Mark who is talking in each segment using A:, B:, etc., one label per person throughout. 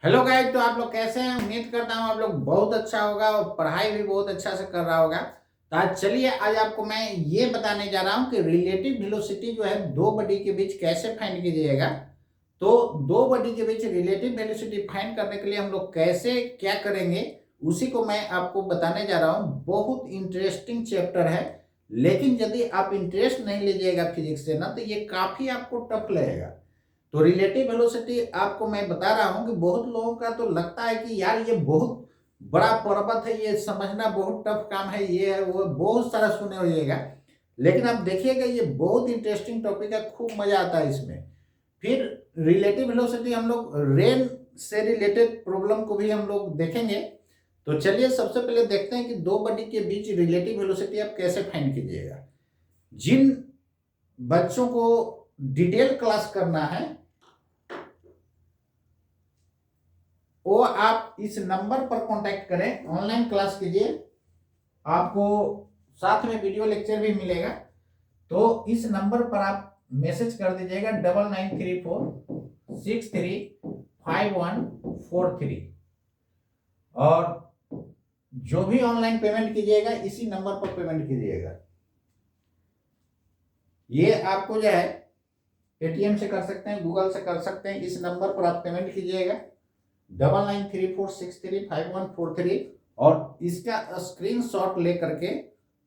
A: Hello guys. तो आप लोग कैसे हैं? उम्मीद करता हूँ आप लोग बहुत अच्छा होगा और पढ़ाई भी बहुत अच्छा से कर रहा होगा। तो आज चलिए, आज आपको मैं ये बताने जा रहा हूँ कि रिलेटिव वेलोसिटी जो है दो बॉडी के बीच कैसे फाइंड कीजिएगा। तो दो बॉडी के बीच रिलेटिव वेलोसिटी फाइंड करने के लिए हम लोग कैसे क्या करेंगे, उसी को मैं आपको बताने जा रहा हूँ। बहुत इंटरेस्टिंग चैप्टर है, लेकिन यदि आप इंटरेस्ट नहीं लीजिएगा फिजिक्स से ना, तो ये काफी आपको टफ लगेगा। तो रिलेटिव वेलोसिटी आपको मैं बता रहा हूं कि बहुत लोगों का तो लगता है कि यार ये बहुत बड़ा पर्वत है, ये समझना बहुत टफ काम है, ये है वो, बहुत सारा सुने होइएगा। लेकिन आप देखिएगा ये बहुत इंटरेस्टिंग टॉपिक है, खूब मजा आता है इसमें। फिर रिलेटिव वेलोसिटी हम लोग रेन से रिलेटेड प्रॉब्लम को भी हम लोग देखेंगे। तो चलिए सबसे पहले देखते हैं कि दो बॉडी के बीच रिलेटिव वेलोसिटी आप कैसे फाइंड कीजिएगा। जिन बच्चों को डिटेल क्लास करना है वो आप इस नंबर पर कांटेक्ट करें, ऑनलाइन क्लास कीजिए। आपको साथ में वीडियो लेक्चर भी मिलेगा। तो इस नंबर पर आप मैसेज कर दीजिएगा 9934635143। और जो भी ऑनलाइन पेमेंट कीजिएगा इसी नंबर पर पेमेंट कीजिएगा। ये आपको जो है पेटीएम से कर सकते हैं, गूगल से कर सकते हैं। इस नंबर पर आप पेमेंट कीजिएगा 9934635143। और इसका स्क्रीनशॉट लेकर के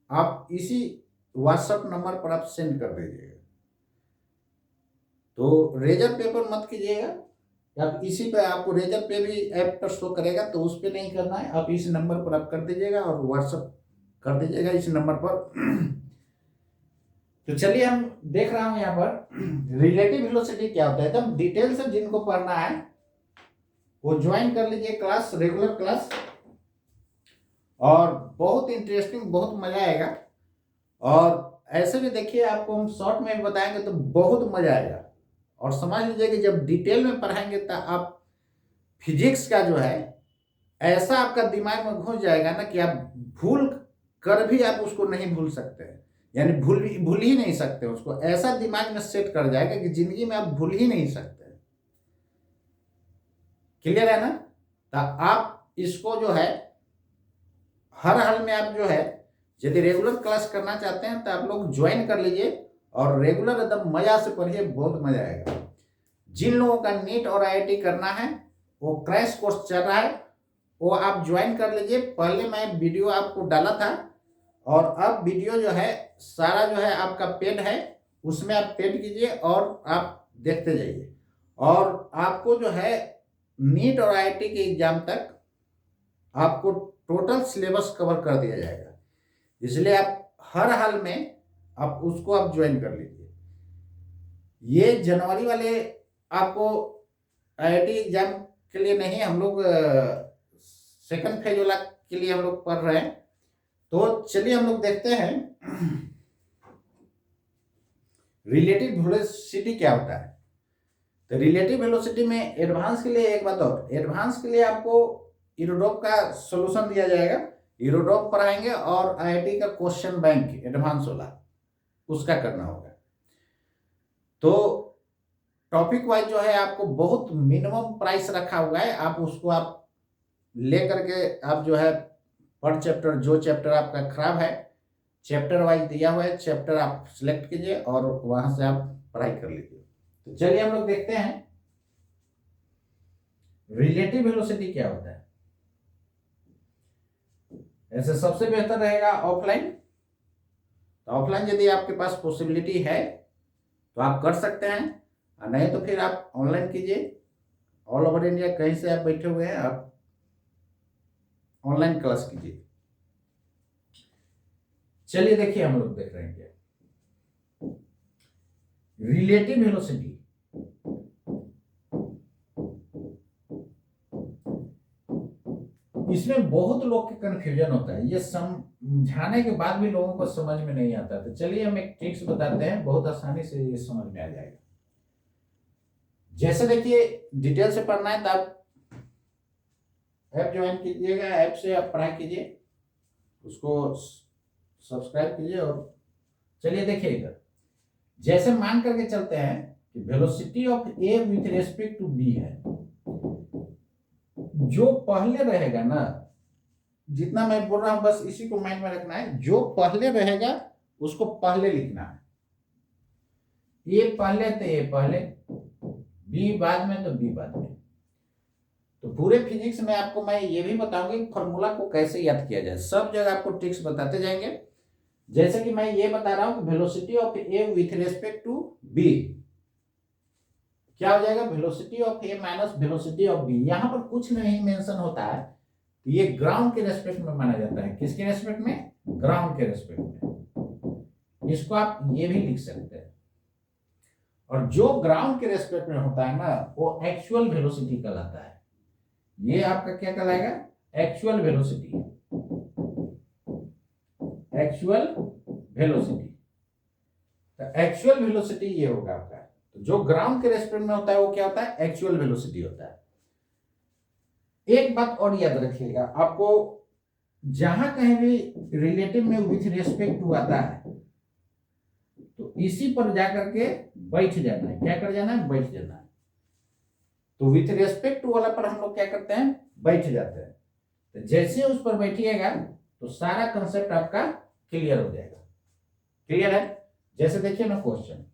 A: आप इसी व्हाट्सएप नंबर पर आप सेंड कर दीजिएगा। तो रेजर पे पर मत कीजिएगा, आप इसी पे, आपको रेजर पे भी ऐप पर शो करेगा तो उस पे नहीं करना है। आप इस नंबर पर आप कर दीजिएगा और व्हाट्सएप कर दीजिएगा इस नंबर पर। तो चलिए हम देख रहा हूं यहाँ पर रिलेटिव वेलोसिटी क्या होता है। एकदम डिटेल से जिनको पढ़ना है वो ज्वाइन कर लीजिए क्लास, रेगुलर क्लास। और बहुत इंटरेस्टिंग, बहुत मजा आएगा। और ऐसे भी देखिए, आपको हम शॉर्ट में भी बताएंगे तो बहुत मजा आएगा। और समझ लीजिए कि जब डिटेल में पढ़ाएंगे तो आप फिजिक्स का जो है ऐसा आपका दिमाग में घुस जाएगा ना कि आप भूल कर भी आप उसको नहीं भूल सकते हैं। यानी भूल ही नहीं सकते उसको, ऐसा दिमाग में सेट कर जाएगा कि जिंदगी में आप भूल ही नहीं सकते। क्लियर है ना? तो आप इसको जो है हर हाल में आप जो है, यदि रेगुलर क्लास करना चाहते हैं तो आप लोग ज्वाइन कर लीजिए और रेगुलर एकदम मजा से पढ़िए, बहुत मजा आएगा। जिन लोगों का नीट और आईआईटी करना है, वो क्रैश कोर्स चल रहा है, वो आप ज्वाइन कर लीजिए। पहले मैं वीडियो आपको डाला था और अब वीडियो जो है सारा जो है आपका पेड है, उसमें आप पेड कीजिए और आप देखते जाइए। और आपको जो है नीट और आईआईटी के एग्जाम तक आपको टोटल सिलेबस कवर कर दिया जाएगा। इसलिए आप हर हाल में आप उसको आप ज्वाइन कर लीजिए। ये जनवरी वाले आपको आईआईटी एग्जाम के लिए नहीं, हम लोग सेकंड फेज वाला के लिए हम लोग पढ़ रहे हैं। तो चलिए हम लोग देखते हैं रिलेटिव वेलोसिटी क्या होता है। तो रिलेटिव वेलोसिटी में एडवांस के लिए एक बात और, एडवांस के लिए आपको यूरोडॉप का सॉल्यूशन दिया जाएगा। यूरोडॉप पढ़ाएंगे और आईआईटी का क्वेश्चन बैंक एडवांस वाला उसका करना होगा। तो टॉपिक वाइज जो है आपको बहुत मिनिमम प्राइस रखा हुआ है, आप उसको आप ले करके आप जो है पर चैप्टर, जो चैप्टर आपका खराब है चैप्टर वाइज दिया हुआ है, चैप्टर आप सिलेक्ट कीजिए और वहां से आप पढ़ाई कर लीजिए। तो चलिए हम लोग देखते हैं रिलेटिव वेलोसिटी क्या होता है। ऐसे सबसे बेहतर रहेगा ऑफलाइन। तो ऑफलाइन यदि आपके पास पॉसिबिलिटी है तो आप कर सकते हैं, और नहीं तो फिर आप ऑनलाइन कीजिए। ऑल ओवर इंडिया कहीं से आप बैठे हुए हैं, आप ऑनलाइन क्लास कीजिए। चलिए देखिए हम लोग देख रहे हैं क्या रिलेटिव वेलोसिटी। इसमें बहुत लोग के कंफ्यूजन होता है, ये समझाने के बाद भी लोगों को समझ में नहीं आता। तो चलिए हम एक ट्रिक्स बताते हैं, बहुत आसानी से ये समझ में आ जाएगा। जैसे देखिए, डिटेल से पढ़ना है तो आप ऐप ज्वाइन कीजिएगा, ऐप से आप पढ़ाई कीजिए, उसको सब्सक्राइब कीजिए। और चलिए देखिए इधर, जैसे मान करके चलते हैं कि velocity of A with respect to B है। जो पहले रहेगा ना, जितना मैं बोल रहा हूं बस इसी को माइंड में रखना है, जो पहले रहेगा उसको पहले लिखना है। ए पहले तो ए पहले, बी बाद में तो बी बाद में। तो पूरे फिजिक्स में आपको मैं ये भी बताऊंगा कि फॉर्मूला को कैसे याद किया जाए, सब जगह आपको ट्रिक्स बताते जाएंगे। जैसे कि मैं ये बता रहा हूं कि velocity of A with respect to B क्या हो जाएगा, velocity of A minus velocity of B. यहां पर कुछ नहीं मेंशन होता है, तो ये ग्राउंड के रेस्पेक्ट में माना जाता है। किसके रेस्पेक्ट में, ग्राउंड के रेस्पेक्ट में। इसको आप ये भी लिख सकते हैं। और जो ग्राउंड के रेस्पेक्ट में होता है ना, वो एक्चुअल वेलोसिटी कहलाता है। ये आपका क्या कहलाएगा, एक्चुअल वेलोसिटी, एक्चुअल वेलोसिटी। तो एक्चुअल वेलोसिटी ये होगा आपका। तो जो ग्राउंड के रेस्पेक्ट में होता है वो क्या होता है, एक्चुअल वेलोसिटी होता है। एक बात और याद रखिएगा, आपको जहां कहीं भी रिलेटिव में विथ रेस्पेक्ट टू आता है तो इसी पर जाकर के बैठ जाना है। क्या कर जाना है, बैठ जाना है। तो विथ रेस्पेक्ट टू वाला पर हम लोग क्या करते हैं, बैठ जाते हैं। तो जैसे उस पर बैठिएगा तो सारा कंसेप्ट आपका क्लियर हो जाएगा। क्लियर है। जैसे देखिए ना क्वेश्चन,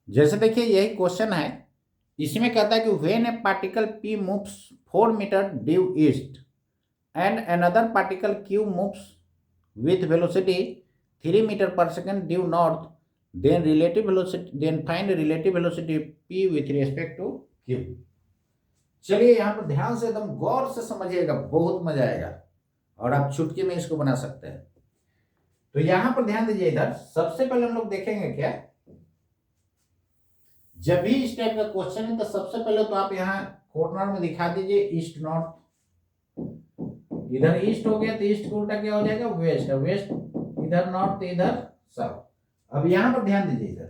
A: जैसे देखिए यही क्वेश्चन है। इसमें कहता है कि when a particle p moves 4 metre due east and another particle q moves with velocity 3 metre per second due north, then relative velocity, then find relative velocity p with respect to q। चलिए यहां पर ध्यान से एकदम गौर से समझिएगा, बहुत मजा आएगा और आप चुटकी में इसको बना सकते हैं। तो यहां पर ध्यान दीजिए, इधर सबसे पहले हम लोग देखेंगे क्या, जब भी इस टाइप का क्वेश्चन है तो सबसे पहले तो आप यहाँ कॉर्नर में दिखा दीजिए ईस्ट नॉर्थ। इधर ईस्ट हो गया तो ईस्ट को उल्टा क्या हो जाएगा, वेस्ट। वेस्ट इधर नॉर्थ तो इधर साउथ। अब यहां पर ध्यान दीजिए, इधर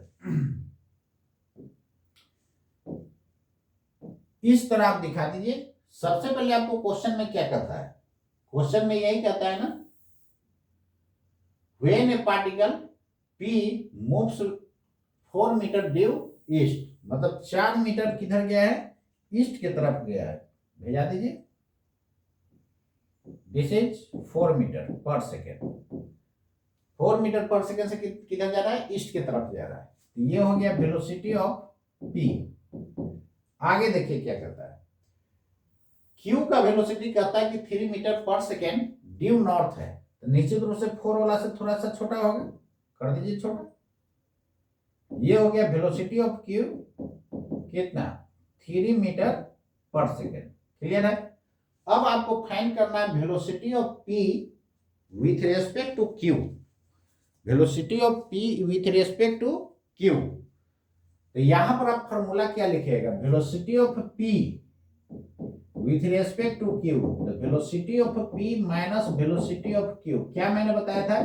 A: इस तरह आप दिखा दीजिए। सबसे पहले आपको क्वेश्चन में क्या कहता है, क्वेश्चन में यही कहता है ना, when a particle p moves 4 metre due east, मतलब 4 मीटर किधर गया है, ईस्ट की तरफ गया है। भेजा दीजिए, this is 4 metre per second. 4 metre per second से किधर जा रहा है, ईस्ट की तरफ जा रहा है। तो ये हो गया वेलोसिटी ऑफ p। आगे देखिए क्या कहता है, q का वेलोसिटी कहता है कि 3 metre per second due north है। तो निश्चित रूप से 4 वाला से थोड़ा सा छोटा होगा, कर दीजिए छोटा। ये हो गया वेलोसिटी ऑफ q कितना, 3 मीटर पर सेकेंड। क्लियर है। अब आपको फाइंड करना है velocity of p with respect to q। Velocity of p with respect to q। तो यहां पर आप फॉर्मूला क्या लिखिएगा, velocity of p with respect to q। तो velocity of p minus velocity of q। क्या मैंने बताया था,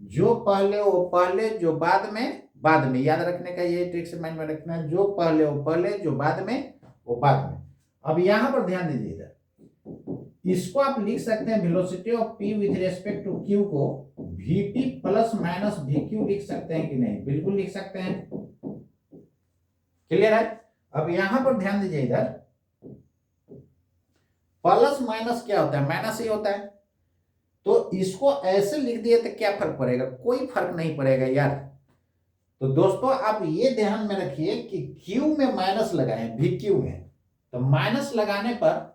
A: जो पहले वो पहले, जो बाद में बाद में। याद रखने का ये ट्रिक से माइंड में रखना है, जो पहले वो पहले, जो बाद में वो बाद में। अब यहां पर ध्यान दीजिए, इधर इसको आप लिख सकते हैं velocity of p with respect to q को vp प्लस माइनस vq लिख सकते हैं कि नहीं, बिल्कुल लिख सकते हैं। क्लियर है। अब यहां पर ध्यान दीजिए, इधर प्लस माइनस क्या होता है, माइनस ही होता है। तो इसको ऐसे लिख दिए तो क्या फर्क पड़ेगा, कोई फर्क नहीं पड़ेगा यार। तो दोस्तों आप ये ध्यान में रखिए कि Q में माइनस लगाएं, VQ में। तो माइनस लगाने पर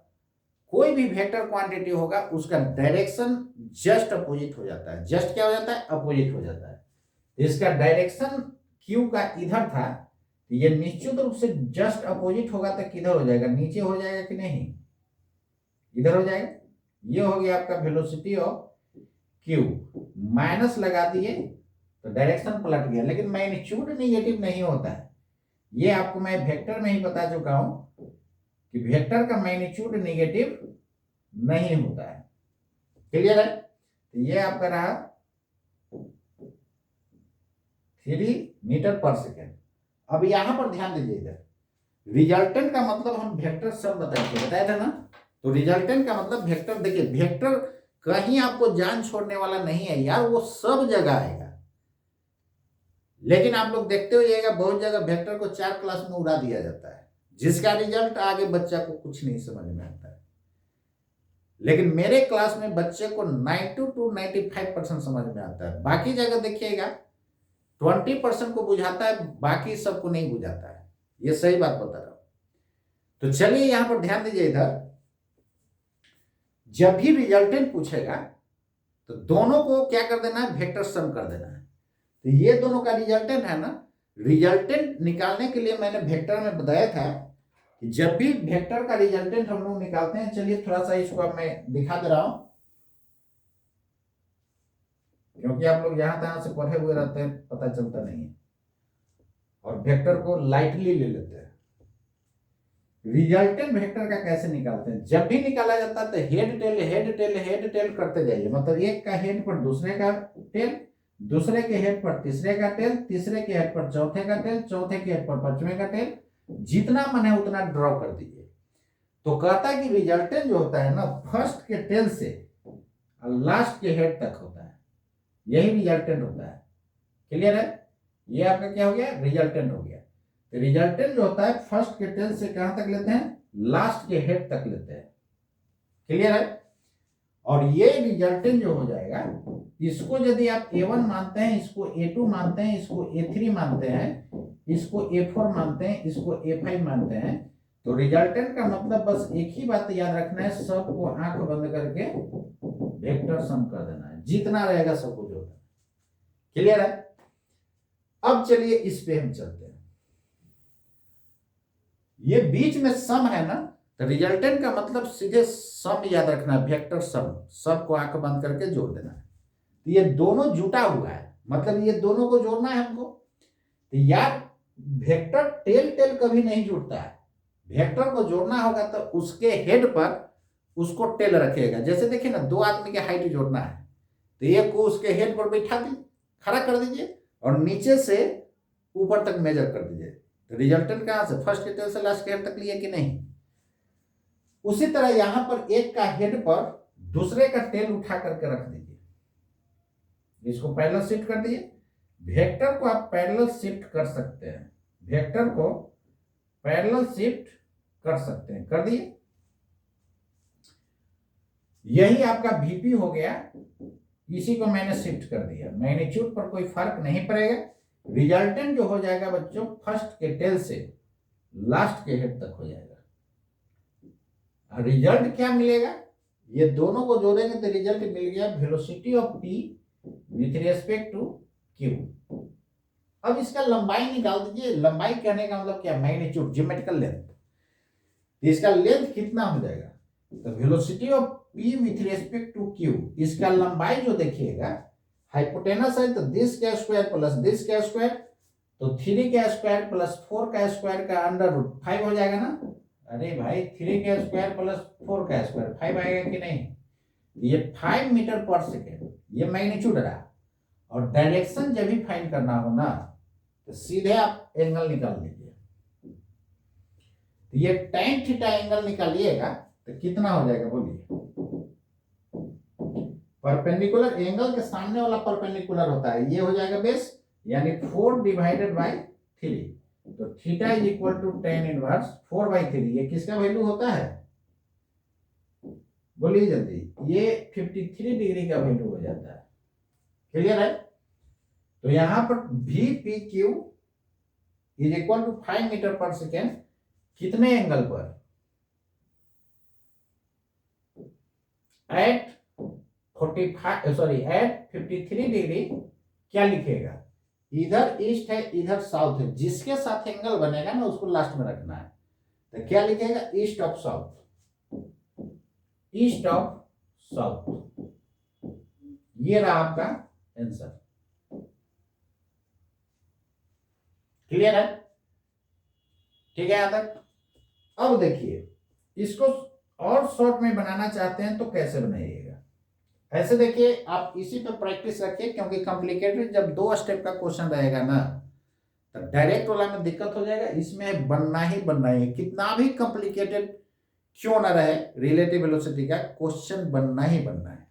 A: कोई भी वेक्टर क्वांटिटी होगा उसका डायरेक्शन जस्ट अपोजिट हो जाता है। जस्ट क्या हो जाता है, अपोजिट हो जाता है। इसका डायरेक्शन Q का इधर था, तो ये निश्चित रूप से जस्ट अपोजिट होगा तो किधर हो जाएगा, नीचे हो जाएगा कि नहीं, इधर हो जाएगा। ये हो गया आपका वेलोसिटी ऑफ Q। माइनस लगा दिए तो डायरेक्शन पलट गया, लेकिन मैग्नीट्यूड नेगेटिव नहीं होता है। ये आपको मैं वेक्टर में ही बता चुका हूं कि वेक्टर का मैग्नीट्यूड नेगेटिव नहीं होता है। क्लियर है। तो ये आपका रहा 3 मीटर पर सेकेंड। अब यहां पर ध्यान दीजिए, इधर रिजल्टेंट का मतलब हम वेक्टर सब बताया था ना। तो रिजल्टेंट का मतलब वेक्टर, देखिए वेक्टर कहीं आपको जान छोड़ने वाला नहीं है यार, वो सब जगह आएगा। लेकिन आप लोग देखते होइएगा बहुत जगह वेक्टर को 4 क्लास में उड़ा दिया जाता है, जिसका रिजल्ट आगे बच्चा को कुछ नहीं समझ में आता है। लेकिन मेरे क्लास में बच्चे को 90 to 95% समझ में आता है। बाकी जगह देखिएगा 20% को बुझाता है, बाकी सबको नहीं बुझाता है। ये सही बात बता रहा हूं। तो चलिए यहां पर ध्यान दीजिए, इधर जब भी रिजल्टेंट पूछेगा तो दोनों को क्या कर देना है, वेक्टर सम कर देना है। तो ये दोनों का रिजल्टेंट है ना, रिजल्टेंट निकालने के लिए मैंने वेक्टर में बताया था कि जब भी वेक्टर का रिजल्टेंट हम लोग निकालते हैं, चलिए थोड़ा सा इसको अब मैं दिखा दे रहा हूं, क्योंकि आप लोग यहां तहां से पढ़े हुए रहते हैं, पता चलता नहीं है और वेक्टर को लाइटली ले लेते हैं। रिजल्टेंट वेक्टर का कैसे निकालते हैं, जब भी निकाला जाता है तो head tail head tail head tail करते जाइए। मतलब एक का हेड पर दूसरे का टेल, दूसरे के हेड पर तीसरे का टेल, तीसरे के हेड पर चौथे का टेल, चौथे के हेड पर पांचवें का टेल, जितना मन है उतना ड्रॉ कर दीजिए। तो कहता है कि रिजल्टेंट जो होता है ना, फर्स्ट के टेल से लास्ट के हेड तक होता है, यही रिजल्टेंट होता है। क्लियर है? ये आपका क्या हो गया, रिजल्टेंट हो गया। तो रिजल्टेंट जो होता है फर्स्ट के टेल से कहां तक लेते हैं, लास्ट के हेड तक लेते हैं। क्लियर है? और ये रिजल्टेंट जो हो जाएगा, इसको यदि आप A1 मानते हैं, इसको A2 मानते हैं, इसको A3 मानते हैं, इसको A4 मानते हैं, इसको A5 मानते हैं, तो रिजल्टेंट का मतलब बस एक ही बात याद रखना है, सबको आंख बंद करके वेक्टर सम कर देना है, जितना रहेगा सबको जोड़ना। क्लियर है? अब चलिए इस पे हम चलते हैं। ये बीच में सम है ना, तो रिजल्टेंट का मतलब सीधे सम याद रखना है, वेक्टर सम, सबको आंख बंद करके जोड़ देना है। तो ये दोनों जुटा हुआ है, मतलब ये दोनों को जोड़ना है हमको। तो यार वेक्टर टेल टेल कभी नहीं जुड़ता है, वेक्टर को जोड़ना होगा तो उसके हेड पर उसको टेल रखेगा। जैसे देखिए ना, दो आदमी के हाइट जोड़ना है तो एक को उसके हेड पर बैठा दी, खड़ा कर दीजिए और नीचे से ऊपर तक मेजर कर दीजिए। तो रिजल्टेंट कहां से, फर्स्ट के टेल से लास्ट के हेड तक लिए कि नहीं। उसी तरह यहां पर एक का हेड पर दूसरे का टेल उठा करके रख दीजिए, इसको पैरेलल शिफ्ट कर दीजिए। वेक्टर को आप पैरेलल शिफ्ट कर सकते हैं, वेक्टर को पैरेलल शिफ्ट कर सकते हैं, कर दिए। यही आपका VP हो गया, इसी को मैंने शिफ्ट कर दिया, मैग्नीट्यूड पर कोई फर्क नहीं पड़ेगा। रिजल्टेंट जो हो जाएगा बच्चों, फर्स्ट के टेल से लास्ट के हेड तक हो जाएगा। रिजल्ट क्या मिलेगा, ये दोनों को जोड़ेंगे तो रिजल्ट मिल गया velocity of P with respect to Q। अब इसका लंबाई निकाल दीजिए। लंबाई कहने का मतलब क्या, मैग्नीट्यूड, ज्योमेट्रिकल लेंथ। इसका लेंथ कितना हो जाएगा, तो velocity of P with respect to Q, इसका लंबाई जो देखिएगा, हाइपोटेनस है तो दिस का स्क्वायर प्लस दिस का स्क्वायर, तो 3 का स्क्वायर प्लस 4 का स्क्वायर का √5 हो जाएगा ना। अरे भाई 3 का स्क्वायर प्लस 4 का स्क्वायर 5 आएगा कि नहीं। ये 5 मीटर पर सेकेंड, ये मैग्नीट्यूड रहा। और डायरेक्शन जब भी फाइंड करना हो ना, तो सीधे आप एंगल निकाल लीजिए। तो ये tan थीटा एंगल निकालिएगा तो कितना हो जाएगा बोलिए। परपेंडिकुलर एंगल के सामने वाला परपेंडिकुलर होता है, ये हो जाएगा बेस, यानी 4 डिवाइडेड बाई 3। तो theta is equal to tan inverse 4/3। ये किसका वैल्यू होता है बोलिए जल्दी, ये 53 डिग्री का वैल्यू हो जाता है। क्लियर है? तो यहां पर VPQ is equal to 5 metre per second, कितने एंगल पर, एट 53 डिग्री। क्या लिखेगा, इधर ईस्ट है इधर साउथ है, जिसके साथ एंगल बनेगा ना उसको लास्ट में रखना है। तो क्या लिखेगा, east of south, east of south. ये रहा आपका आंसर। क्लियर है? ठीक है यहां तक। अब देखिए, इसको और शॉर्ट में बनाना चाहते हैं तो कैसे बनाइएगा। ऐसे देखिए, आप इसी पे प्रैक्टिस रखिए, क्योंकि कॉम्प्लिकेटेड जब 2 स्टेप का क्वेश्चन रहेगा ना, तो डायरेक्ट वाला में दिक्कत हो जाएगा। इसमें बनना ही बनना है, कितना भी कॉम्प्लिकेटेड क्यों ना रहे, रिलेटिव वेलोसिटी का क्वेश्चन बनना ही बनना है।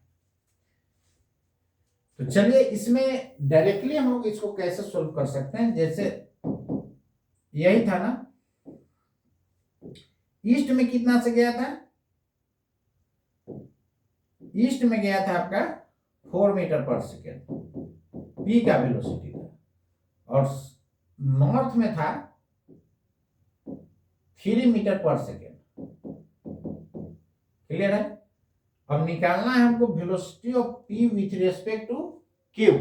A: तो चलिए इसमें डायरेक्टली हम लोग इसको कैसे सोल्व कर सकते हैं। जैसे यही था ना, ईस्ट में कितना से गया था, ईस्ट में गया था आपका 4 मीटर पर सेकेंड, पी का वेलोसिटी था, और नॉर्थ में था 3 मीटर पर सेकेंड। क्लियर है। अब निकालना है हमको velocity of P with respect to Q.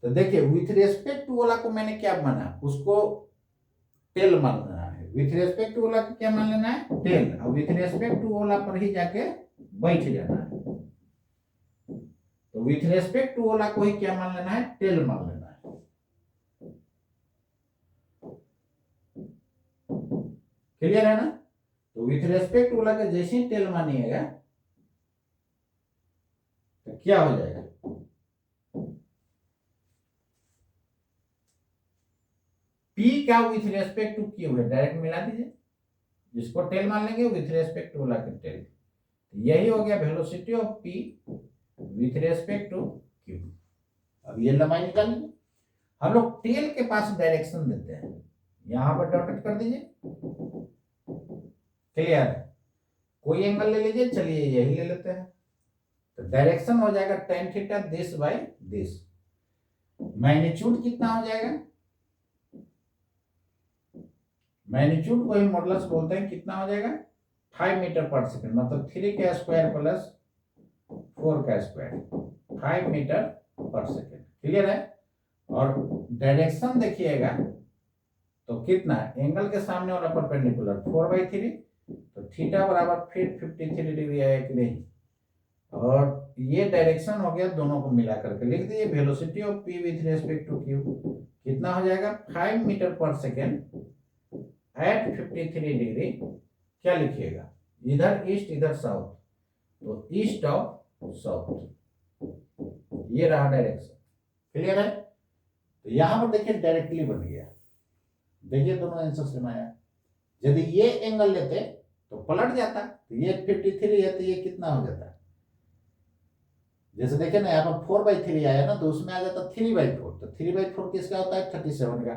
A: तो देखिए विथ रेस्पेक्ट टू वाला को मैंने क्या माना, उसको टेल मान लेना है। विथ रेस्पेक्ट टू वाला को क्या मान लेना है, टेल। और विथ रेस्पेक्ट टू वाला पर ही जाके बैठ जाना है। तो विथ रेस्पेक्ट टू वाला को ही क्या मान लेना है, टेल मान लेना है। क्लियर है ना। तो विथ रेस्पेक्ट वाला का जैसे ही टेल मानिएगा तो क्या हो जाएगा, P का विथ रेस्पेक्ट टू क्यू है, डायरेक्ट मिला दीजिए। जिसको टेल मान लेंगे विथ रेस्पेक्ट टू वाला का टेल, यही हो गया velocity of P with respect to Q. अब ये लंबाई निकालेंगे। हम लोग टेल के पास डायरेक्शन देते हैं, यहां पर डॉटेड कर दीजिए। क्लियर है। कोई एंगल ले लीजिए, चलिए यही ले लेते हैं। तो डायरेक्शन हो जाएगा tan theta this by this. Magnitude कितना हो जाएगा, मैग्नीट्यूड को ही मॉडुलस बोलते हैं, कितना हो जाएगा 5 मीटर पर सेकेंड, मतलब 3 का स्क्वायर प्लस 4 का square, 5 metre per second. Clear है। और डायरेक्शन देखिएगा तो कितना, एंगल के सामने वाला परपेंडिकुलर 4/3, तो थीटा बराबर फिर 53 डिग्री आया कि नहीं। और ये डायरेक्शन हो गया, दोनों को मिला करके लिख दीजिए velocity of P with respect to Q कितना हो जाएगा 5 metre per second eight 53 degree. क्या लिखिएगा, इधर ईस्ट इधर साउथ, तो ईस्ट ऑफ साउथ, ये रहा डायरेक्शन। क्लियर है। तो यहां पर देखिए डायरेक्टली बन गया। देखिए दोनों आंसर सेम आया। यदि ये एंगल लेते तो पलट जाता, तो ये 53 है तो ये कितना हो जाता, जैसे देखिए ना यहाँ पर 4/3 आया ना, तो उसमें आ जाता 3/4। तो 3/4 किसका होता है 37 का।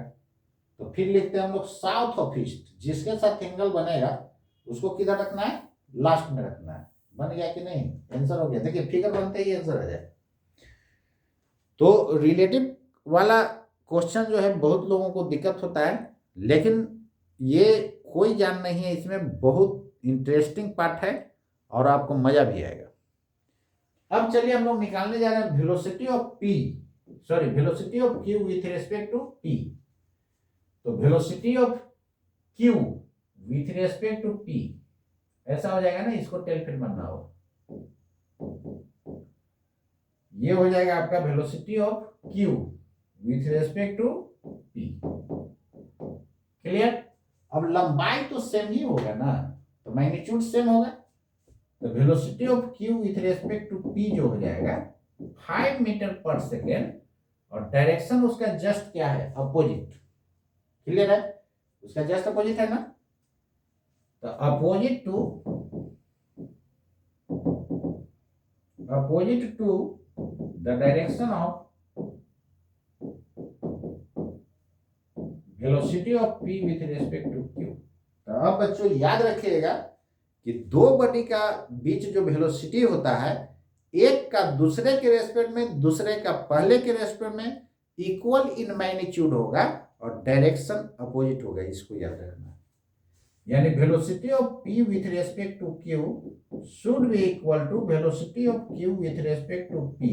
A: तो फिर लिखते हैं हम लोग साउथ ऑफ ईस्ट, जिसके साथ एंगल बनेगा उसको किधर रखना है, लास्ट में रखना है। बन गया कि नहीं, आंसर हो गया। देखिए फिगर बनते ही आंसर आ जाए। तो रिलेटिव वाला क्वेश्चन जो है बहुत लोगों को दिक्कत होता है, लेकिन ये कोई जान नहीं है, इसमें बहुत इंटरेस्टिंग पार्ट है और आपको मजा भी आएगा। अब चलिए हम लोग निकालने जा रहे हैं velocity of P, sorry velocity of Q with respect to P. तो velocity of Q with respect to P ऐसा हो जाएगा ना, इसको टेल फिर बनना हो, ये हो जाएगा आपका velocity of Q with respect to P. Clear. अब लंबाई तो सेम ही होगा ना, तो मैग्नीट्यूड सेम होगा। तो velocity of Q with respect to P जो हो जाएगा 5 मीटर पर सेकेंड, और डायरेक्शन उसका जस्ट क्या है, अपोजिट। क्लियर है, उसका जस्ट अपोजिट है ना। तो opposite to the direction of velocity of P with respect to Q. तो अब बच्चों याद रखिएगा कि दो बॉडी का बीच जो वेलोसिटी होता है, एक का दूसरे के रेस्पेक्ट में, दूसरे का पहले के रेस्पेक्ट में इक्वल इन मैग्नीट्यूड होगा और डायरेक्शन अपोजिट होगा। इसको याद रखना है। यानी velocity of P with respect to Q should be equal to velocity of Q with respect to P.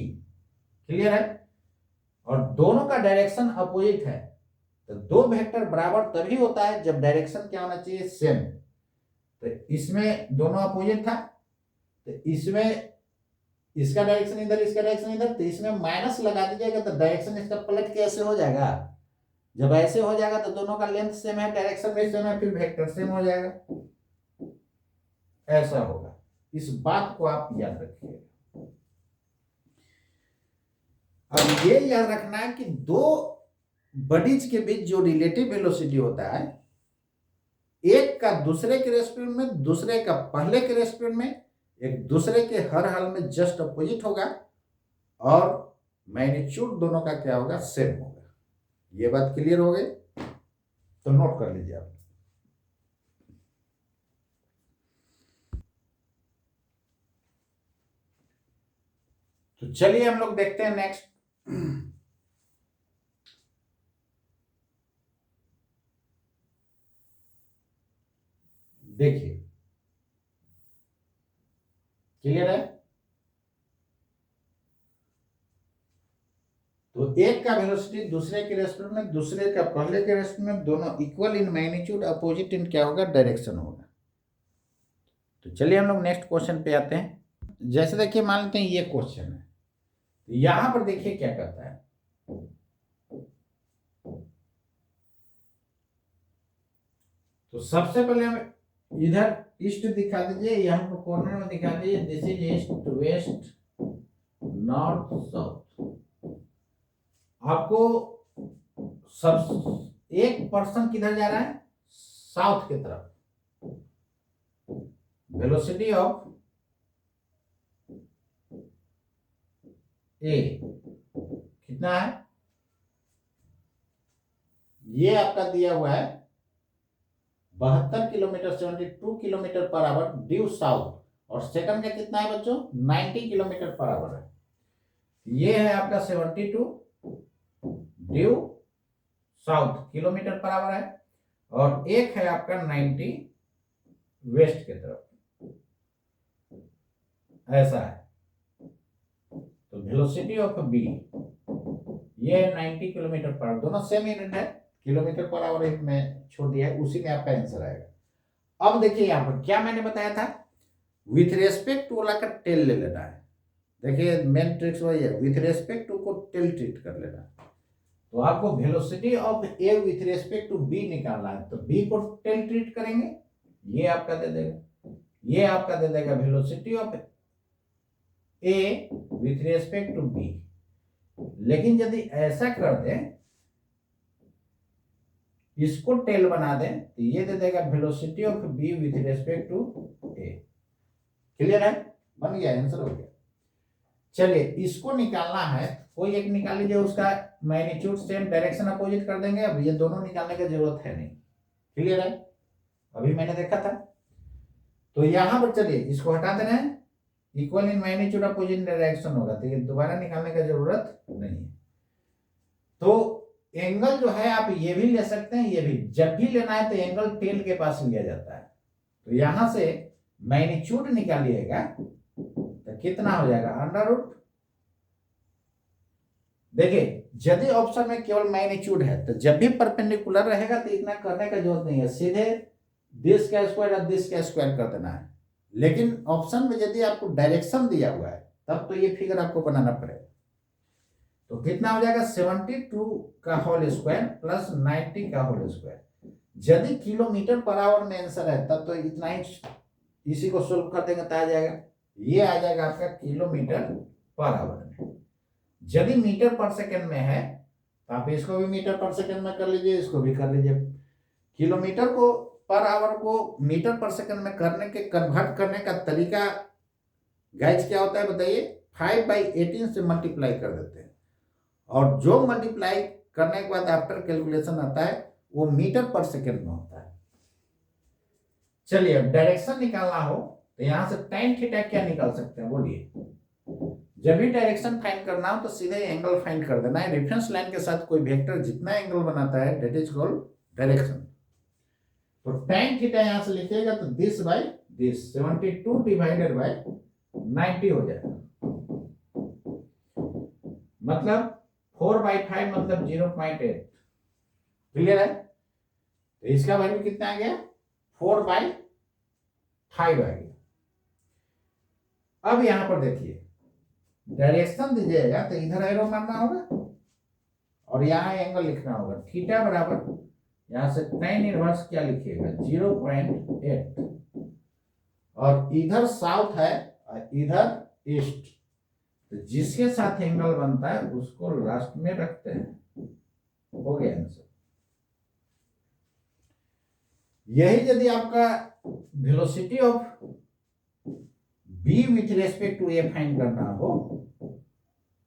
A: Clear है। और दोनों का डायरेक्शन अपोजिट है, तो दो वेक्टर बराबर तभी होता है जब डायरेक्शन क्या होना चाहिए, सेम। तो इसमें दोनों अपोजिट था, तो इसमें इसका डायरेक्शन इधर, इसका डायरेक्शन इधर, तो इसमें माइनस लगा दीजिएगा तो डायरेक्शन इसका पलट के ऐसे हो जाएगा। जब ऐसे हो जाएगा तो दोनों का लेंथ सेम है, डायरेक्शन भी सेम है, फिर वेक्टर सेम हो जाएगा। ऐसा होगा, इस बात को आप याद रखिएगा। अब ये याद रखना है कि दो बॉडीज के बीच जो रिलेटिव वेलोसिटी होता है, एक का दूसरे के रेस्पेक्ट में, दूसरे का पहले के रेस्पेक्ट में, एक दूसरे के हर हाल में जस्ट अपोजिट होगा। और मैग्नीट्यूड दोनों का क्या होगा, सेम होगा। ये बात क्लियर हो गई, तो नोट कर लीजिए आप। तो चलिए हम लोग देखते हैं नेक्स्ट। देखिए क्लियर है। तो एक का वेलोसिटी दूसरे के रेस्पेक्ट में, दूसरे का पहले के रेस्पेक्ट में, दोनों equal in magnitude, opposite in क्या होगा, डायरेक्शन होगा। तो चलिए हम लोग नेक्स्ट क्वेश्चन पे आते हैं। जैसे देखिए मान लेते हैं ये क्वेश्चन है, यहां पर देखिए क्या कहता है। तो सबसे पहले हम इधर ईस्ट दिखा दीजिए, यहाँ पर कॉर्नर में दिखा दीजिए, this is east, west, north, south. आपको सब एक पर्सन किधर जा रहा है, साउथ की तरफ। वेलोसिटी ऑफ ए कितना है, ये आपका दिया हुआ है 72 kilometre, 72 kilometre per hour due south. और सेकंड का कितना है बच्चों, 90 किलोमीटर पर आवर है। ये है आपका 72 due south kilometre per hour है, और एक है आपका 90 वेस्ट की तरफ, ऐसा है। तो वेलोसिटी ऑफ बी ये 90 किलोमीटर पर आवर, दोनों सेम यूनिट है, किलोमीटर पर आवर एक में छोड़ दिया है, उसी में आपका आंसर आएगा। अब देखिए यहाँ पर क्या मैंने बताया था, विथ रेस्पेक्ट टू वाला का टेल ले लेना है। देखिए मेन ट्रिक्स वही है, विथ रेस्पेक्ट टू को टेल ट्रीट कर लेना। तो आपको velocity of A with respect to B निकालना है, तो बी को टेल ट्रीट करेंगे, ये आपका दे देगा, ये आपका दे देगा velocity of A with respect to B. लेकिन यदि ऐसा कर दे, इसको टेल बना दें, तो ये दे देगा velocity of B with respect to A. Clear है, बन गया, आंसर हो गया। चलिए इसको निकालना है, कोई एक निकाल लीजिए, उसका मैग्नीट्यूड सेम, डायरेक्शन अपोजिट कर देंगे। अब ये दोनों निकालने की जरूरत है नहीं, क्लियर है, अभी मैंने देखा था। तो यहां पर चलिए इसको हटा देना है, equal in magnitude opposite direction होगा, तो ये दोबारा निकालने की जरूरत नहीं है। तो एंगल जो है आप ये भी ले सकते हैं, ये भी, जब भी लेना है तो एंगल टेल के पास लिया जाता है। तो यहां से मैग्नीट्यूड निकालिएगा तो कितना हो जाएगा, अंडर रूट। देखिए यदि ऑप्शन में केवल मैग्नीट्यूड है, तो जब भी परपेंडिकुलर रहेगा तो इतना करने का जरूरत नहीं है, सीधे दिस का स्क्वायर और दिस का स्क्वायर कर देना है। लेकिन ऑप्शन में यदि आपको डायरेक्शन दिया हुआ है, तब तो ये फिगर आपको बनाना पड़ेगा। तो कितना हो जाएगा, 72 का होल स्क्वायर प्लस 90 का होल स्क्वायर। यदि किलोमीटर पर आवर में आंसर है, तब तो इतना ही, इसी को सोल्व कर देंगे तो आ जाएगा, ये आ जाएगा आपका किलोमीटर पर आवर में। यदि मीटर पर सेकंड में है, तो आप इसको भी मीटर पर सेकंड में कर लीजिए, इसको भी कर लीजिए। किलोमीटर को पर आवर को मीटर पर सेकंड में करने के, कन्वर्ट करने का तरीका गाइस क्या होता है बताइए, 5/18 से मल्टीप्लाई कर देते हैं, और जो मल्टीप्लाई करने के बाद आफ्टर कैलकुलेशन आता है वो मीटर पर सेकंड में होता है। चलिए अब डायरेक्शन निकालना हो तो यहां से tan थीटा क्या निकाल सकते हैं, बोलिए। जब भी डायरेक्शन फाइंड करना हो तो सीधे एंगल फाइंड कर देना है, रेफरेंस लाइन के साथ कोई वेक्टर जितना एंगल बनाता है दैट इज कॉल्ड डायरेक्शन। तो tan थीटा यहां से लिखिएगा तो this by this, 72 divided by 90 हो जाएगा, मतलब 4/5 मतलब 0.8। क्लियर है, तो इसका वैल्यू कितना आ गया, 4/5 आ गया। अब यहां पर देखिए डायरेक्शन दीजिएगा तो इधर एरो मारना होगा और यहाँ एंगल लिखना होगा, थीटा बराबर यहां से tan इनवर्स क्या लिखिएगा, 0.8, और इधर साउथ है और इधर ईस्ट, तो जिसके साथ एंगल बनता है उसको लास्ट में रखते हैं। हो गया आंसर। यही यदि आपका velocity of B with respect to A find करना हो,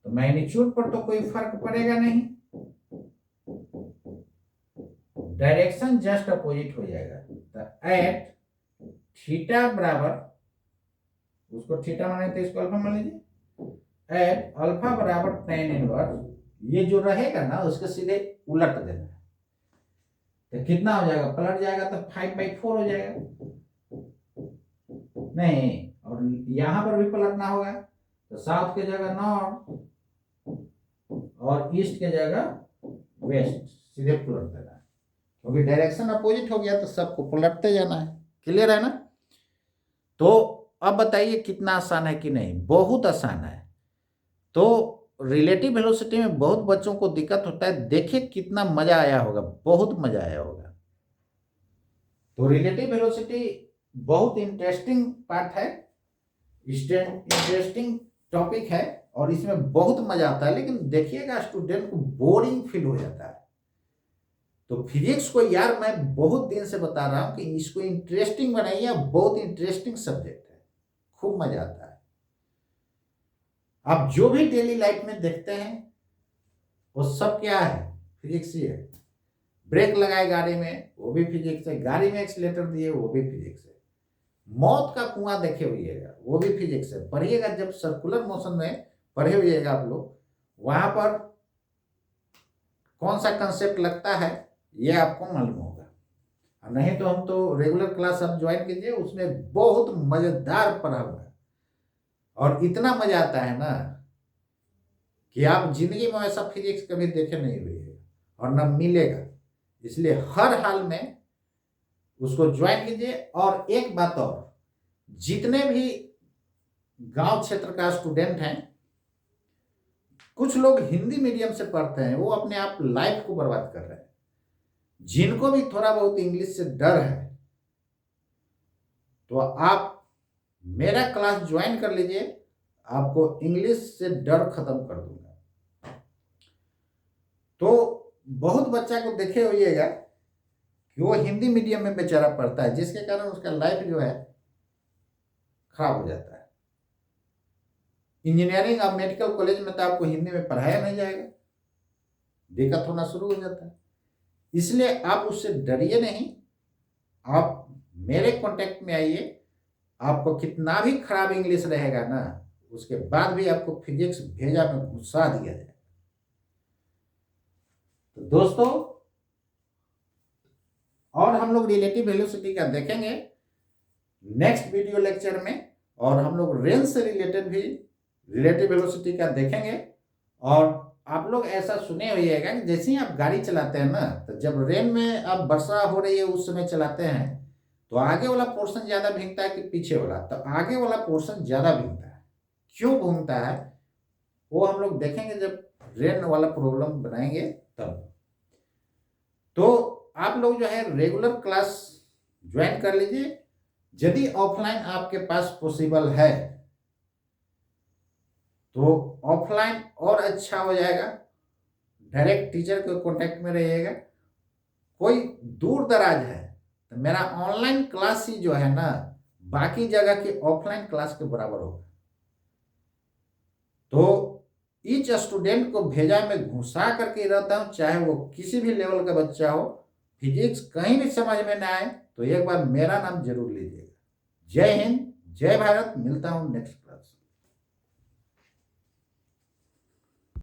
A: तो मैग्नीट्यूड पर तो कोई फर्क पड़ेगा नहीं, डायरेक्शन जस्ट अपोजिट हो जाएगा। तो एट थीटा बराबर, उसको थीटा माने तो इसको अल्फा मान लीजिए, एट अल्फा बराबर tan इनवर्स, ये जो रहेगा ना उसके सीधे उलट देना है। तो कितना हो जाएगा, पलट जाएगा तो 5/4 हो जाएगा नहीं, और यहां पर भी पलटना होगा, तो साउथ की जगह नॉर्थ और ईस्ट की जगह वेस्ट, सीधे पलट देना है, क्योंकि डायरेक्शन अपोजिट हो गया तो सबको पलटते जाना है। क्लियर है ना? तो अब बताइए कितना आसान है कि नहीं? बहुत आसान है। तो रिलेटिव वेलोसिटी में बहुत बच्चों को दिक्कत होता है, देखिए कितना मजा आया होगा, बहुत मजा आया होगा। तो रिलेटिव वेलोसिटी बहुत इंटरेस्टिंग पार्ट है, इंटरेस्टिंग टॉपिक है, और इसमें बहुत मजा आता है, लेकिन देखिएगा स्टूडेंट को बोरिंग फील हो जाता है। तो फिजिक्स को यार मैं बहुत दिन से बता रहा हूं कि इसको इंटरेस्टिंग बनाइए, बहुत इंटरेस्टिंग सब्जेक्ट है, खूब मजा आता है। आप जो भी डेली लाइफ में देखते हैं वो सब क्या है, फिजिक्स ही है। ब्रेक लगाए गाड़ी में, वो भी फिजिक्स है। गाड़ी में एक्सीलेटर दिए, वो भी फिजिक्स है। मौत का कुआं देखे हुईएगा, वो भी फिजिक्स है। पढ़िएगा, जब सर्कुलर मोशन में पढ़े हुईएगा आप लोग, वहां पर कौन सा कंसेप्ट लगता है ये आपको मालूम होगा। नहीं तो हम तो रेगुलर क्लास आप ज्वाइन कीजिए, उसमें बहुत मजेदार पढ़ा हुआ है, और इतना मजा आता है ना कि आप जिंदगी में ऐसा फिजिक्स कभी देखे नहीं हुए और न मिलेगा। इसलिए हर हाल में उसको ज्वाइन कीजिए। और एक बात और, जितने भी गांव क्षेत्र का स्टूडेंट हैं, कुछ लोग हिंदी मीडियम से पढ़ते हैं, वो अपने आप लाइफ को बर्बाद कर रहे हैं। जिनको भी थोड़ा बहुत इंग्लिश से डर है, तो आप मेरा क्लास ज्वाइन कर लीजिए, आपको इंग्लिश से डर खत्म कर दूंगा। तो बहुत बच्चा को देखे होइएगा कि वो हिंदी मीडियम में बेचारा पढ़ता है, जिसके कारण उसका लाइफ जो है खराब हो जाता है। इंजीनियरिंग और मेडिकल कॉलेज में तो आपको हिंदी में पढ़ाया नहीं जाएगा, दिक्कत होना शुरू हो जाता है। इसलिए आप उससे डरिए नहीं, आप मेरे कांटेक्ट में आइए। आपको कितना भी खराब इंग्लिश रहेगा ना, उसके बाद भी आपको फिजिक्स भेजा में घुसा दिया जाए। तो दोस्तों, और हम लोग रिलेटिव वेलोसिटी का देखेंगे नेक्स्ट वीडियो लेक्चर में, और हम लोग रेंज से रिलेटेड भी रिलेटिव वेलोसिटी का देखेंगे। और आप लोग ऐसा सुने होइएगा कि जैसे ही आप गाड़ी चलाते हैं ना, तो जब रेन में आप वर्षा हो रही है उस समय चलाते हैं, तो आगे वाला पोर्शन ज्यादा भीगता है कि पीछे वाला? तो आगे वाला पोर्शन ज्यादा भीगता है। क्यों घूमता है वो हम लोग देखेंगे जब रेन वाला प्रॉब्लम बनाएंगे तब। तो आप लोग जो है रेगुलर क्लास ज्वाइन कर लीजिए। यदि ऑफलाइन आपके पास पॉसिबल है तो ऑफलाइन और अच्छा हो जाएगा, डायरेक्ट टीचर के कांटेक्ट में रहिएगा। कोई दूर दराज है तो मेरा ऑनलाइन क्लास ही जो है ना, बाकी जगह के ऑफलाइन क्लास के बराबर होगा। तो ईच स्टूडेंट को भेजा में घुसा करके रहता हूं, चाहे वो किसी भी लेवल का बच्चा हो। फिजिक्स कहीं भी समझ में ना आए तो एक बार मेरा नाम जरूर लीजिएगा। जय हिंद, जय भारत। मिलता हूं नेक्स्ट